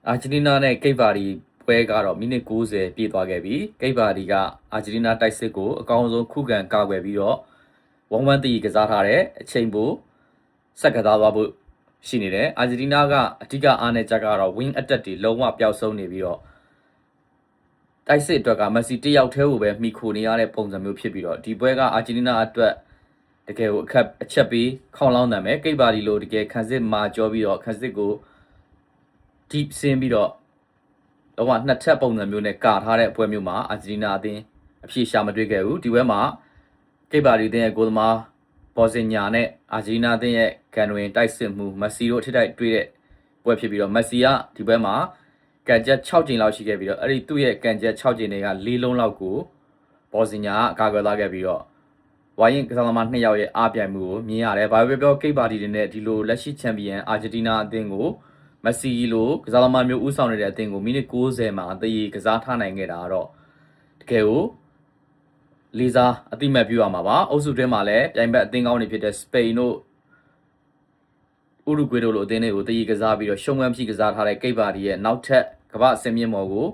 အာဂျင်တီးနားနဲ့ကိတ်ပါဒီပွဲကတော့မိနစ်90ပြည့်သွားခဲ့ပြီကိတ်ပါဒီကအာဂျင်တီးနားတိုက်စစ်ကိုအကောင်းဆုံးခုခံကာကွယ်ပြီးတော့1-1တည်ကစားထားတဲ့အချိန်ပိုဆက်ကစားသွားဖို့ရှိနေတယ်အာဂျင်တီးနားကအဓိကအားနဲ့ချက်ကတော့ wing attack တွေလုံးဝပျောက်ဆုံးနေပြီးတော့တိုက်စစ်အတွက်ကမက်ဆီတယောက်တည်းကိုပဲမိခိုနေရတဲ့ပုံစံမျိုးဖြစ်ပြီးတော့ဒီပွဲကအာဂျင်တီးနားအတွက်တကယ်ကိုအခက်အချက်ပြီးခေါင်းလောင်းတယ်မယ်ကိတ်ပါဒီလိုတကယ်ခန်းစစ်မာကြောပြီးတော့ခန်းစစ်ကို deep ဆင်းပြီးတော့တော့နှစ်ထပ်ပုံစံမျိုးနဲ့ကာထားတဲ့ပွဲမျိုးမှာအာဂျင်တီးနားအသင်းအဖြေရှာမတွေ့ခဲ့ဘူးဒီပွဲမှာကိတ်ပါဒီအသင်းရဲ့ဂိုးသမားဘော်စင်ညာနဲ့အာဂျင်တီးနားအသင်းရဲ့ကန်ဝင်တိုက်စစ်မှုမက်ဆီတို့အထက်တိုက်တွေ့တဲ့ပွဲဖြစ်ပြီးတော့မက်ဆီကဒီပွဲမှာကန်ချက်6ကြိမ်လောက်ရှိခဲ့ပြီးတော့အဲ့ဒီသူ့ရဲ့ကန်ချက်6ကြိမ်တွေက4လုံးလောက်ကိုဘော်စင်ညာကကာကွယ်သွားခဲ့ပြီးတော့ဝိုင်းရင်ကစားသမား2ယောက်ရဲ့အားပြိုင်မှုကိုမြင်ရတယ်ဘာပဲပြောကိတ်ပါဒီတွေနဲ့ဒီလိုလက်ရှိချန်ပီယံအာဂျင်တီးနားအသင်းကိုမက်ဆီလိုကစားသမားမျိုးဦးဆောင်နေတဲ့အသင်းကိုမိနစ်90မှာတည်ကစားထားနိုင်ခဲ့တာတော့တကယ်ကိုလေးစားအတိမတ်ပြုရမှာပါအုပ်စုထဲမှာလည်းပြိုင်ဘက်အသင်းကောင်းတွေဖြစ်တဲ့စပိန်တို့ဥရုဂွေတို့လိုအသင်းတွေကိုတည်ကစားပြီးတော့ရှုံးဝမ်းဖြစ်ကစားထားတဲ့ကိတ်ပါဒီရဲ့နောက်ထပ်ကမ္ဘာအဆင့်မြင့်မော်ကို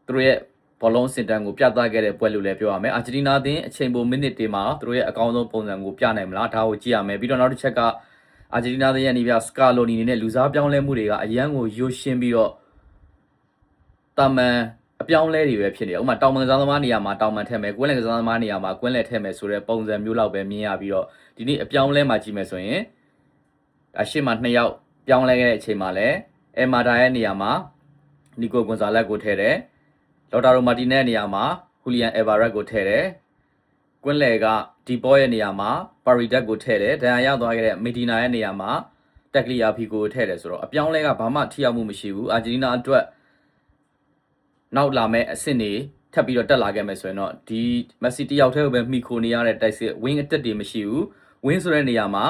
သူတို့ရဲ့ဘောလုံးစင်တန်းကိုပြသခဲ့တဲ့ပွဲလို့လည်းပြောရမယ်အာဂျင်တီးနားအသင်းအချိန်ပိုမိနစ်တွေမှာသူတို့ရဲ့အကောင်းဆုံးပုံစံကိုပြနိုင်မလားဒါကိုကြည့်ရမယ်ပြီးတော့နောက်တစ်ချက်ကအာဂျင်တီးနားရဲ့နေပြစကာလိုနီနဲ့လူစားပြောင်းလဲမှုတွေကအရန်ကိုရိုးရှင်းပြီးတော့တာမန်အပြောင်းလဲတွေပဲဖြစ်နေတယ်ဥပမာတောင်ပန်ကစားသမားနေရာမှာတောင်ပန်ထည့်မယ်ကွင်းလယ်ကစားသမားနေရာမှာကွင်းလယ်ထည့်မယ်ဆိုတဲ့ပုံစံမျိုးလောက်ပဲမြင်ရပြီးတော့ဒီနေ့အပြောင်းလဲမှာကြည့်မယ်ဆိုရင်အရှိမ2ယောက်ပြောင်းလဲခဲ့တဲ့အချိန်မှာလည်းအမာဒါရဲ့နေရာမှာနီကိုဂွန်ဆာလက်ကိုထည့်တယ်လော်တာရိုမာတီနက်နေရာမှာဟူလီယန်အယ်ဗာရက်ကိုထည့်တယ်ကွင်းလယ်ကဒီပေါ်ရဲ့နေရာမှာပါရီဒက်ကိုထည့်တယ်ဒဏ်ရာရသွားခဲ့တဲ့မီဒီနာရဲ့နေရာမှာတက်ကလီယာဖီကိုထည့်တယ်ဆိုတော့အပြောင်းလဲကဘာမှထိရောက်မှုမရှိဘူးအာဂျင်တီးနားအတွက်နောက်လာမဲ့အဆင့်တွေထပ်ပြီးတော့တက်လာခဲ့မယ်ဆိုရင်တော့ဒီမက်ဆီတယောက်တည်းကိုပဲမိခိုနေရတဲ့တိုက်စစ် wing attack တွေမရှိဘူး wing ဆိုတဲ့နေရာမှာ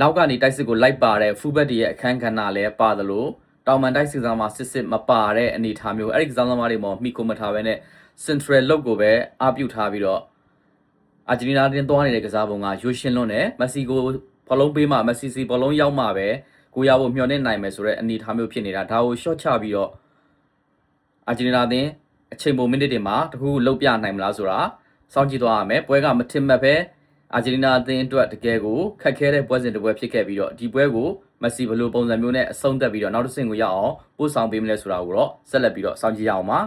နောက်ကနေတိုက်စစ်ကိုလိုက်ပါတဲ့ fullback တွေရဲ့အခန်းကဏ္ဍလည်းပါသလိုတောင်ပန်တိုက်စစ်သားမှာစစ်မပါတဲ့အနေအထားမျိုးအဲ့ဒီကစားသမားတွေမှာမိခိုမထားဘဲနဲ့ central လောက်ကိုပဲအားပြုထားပြီးတော့အာဂျင်တီးနားတင်းသွားနေတဲ့ကစားပုံကရိုးရှင်းလွန်းတယ်မက်ဆီကိုဘလုံးပေးမှမက်ဆီစီဘလုံးရောက်မှပဲကိုရဖို့မျှော်လင့်နိုင်မယ်ဆိုတဲ့အနေအထားမျိုးဖြစ်နေတာဒါကို short ချပြီးတော့အာဂျင်တီးနားတင်းအချိန်ပိုမိနစ်တွေမှာတခုခုလုံးပြနိုင်မလားဆိုတာစောင့်ကြည့်သွားရမယ်ပွဲကမထင်မှတ်ပဲအာဂျင်တီးနားအသင်းအတွက်တကယ်ကိုခက်ခဲတဲ့ပွဲစဉ်တစ်ပွဲဖြစ်ခဲ့ပြီးတော့ဒီပွဲကိုမက်ဆီဘယ်လိုပုံစံမျိုးနဲ့အဆုံးသတ်ပြီးတော့နောက်တစ်ဆင့်ကိုရအောင်ပို့ဆောင်ပေးမလဲဆိုတာကိုတော့ဆက်လက်ပြီးတော့စောင့်ကြည့်ရအောင်ပါ